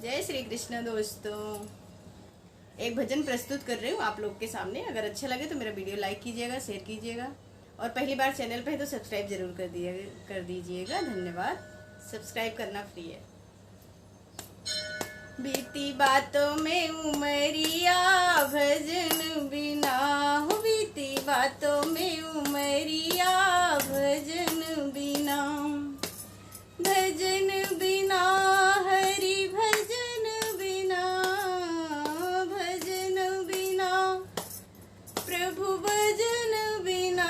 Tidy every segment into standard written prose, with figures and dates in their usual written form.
जय श्री कृष्ण दोस्तों। एक भजन प्रस्तुत कर रही हूँ आप लोग के सामने। अगर अच्छा लगे तो मेरा वीडियो लाइक कीजिएगा, शेयर कीजिएगा और पहली बार चैनल पे है तो सब्सक्राइब जरूर कर दीजिएगा। धन्यवाद। सब्सक्राइब करना फ्री है। बीती बातों में उमरिया भजन बिना हो, बीती बातों में उमरिया भजन बिना, भजन बिना हरि भजन बिना, भजन बिना प्रभु भजन बिना,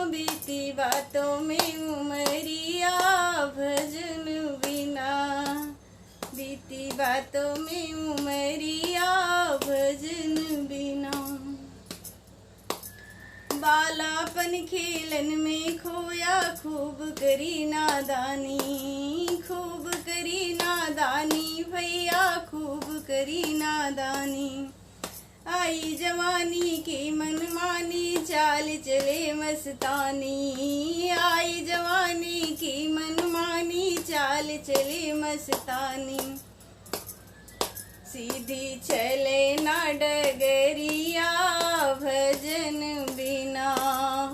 बीती बातों में उमरिया भजन बिना, बीती बातों में उमरिया भजन बिना। बालापन खेलन में खोया खूब करी नादानी, खूब करी नादानी भैया खूब करी नादानी। आई जवानी की मनमानी चाल चले मस्तानी, आई जवानी की मनमानी चाल चले मस्तानी। सीधी चले ना डगरिया भजन बिना,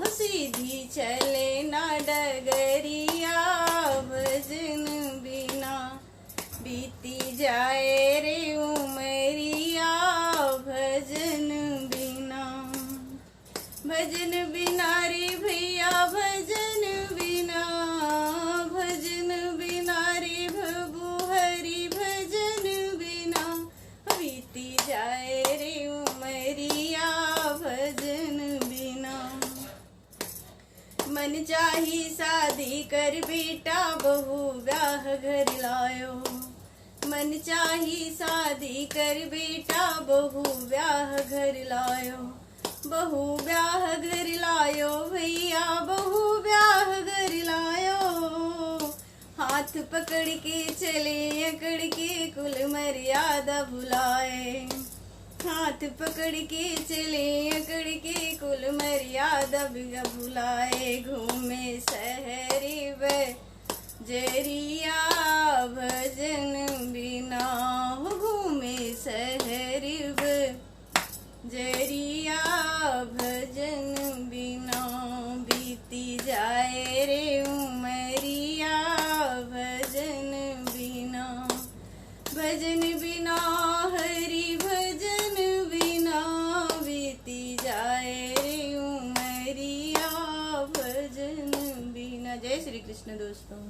सीधी चले ना डगरिया भजन बिना, बीती जाए रे उमरिया भजन बिना, भजन बिना रे भैया भजन बिना, भजन बिना रे भबू हरि भजन बिना, बीती जाए रे उमरिया भजन बिना। मन चाही शादी कर बेटा बहू ब्याह घर लायो, मन चाही शादी कर बेटा बहू ब्याह घर लायो, बहू ब्याह घर लायो भैया बहू ब्याह घर लायो। हाथ पकड़ के चले अकड़ के कुल मर्यादा भुलाए, हाथ पकड़ के चले अकड़ के कुल मर्यादा भुलाए। घूमे सहरी जरिया भजन बिना, घूमे सहरी जरिया भजन बिना, बीती जाए रे उमरिया भजन बिना, भजन बिना हरि भजन बिना, बीती जाए रे उमरिया भजन बिना। जय श्री कृष्ण दोस्तों।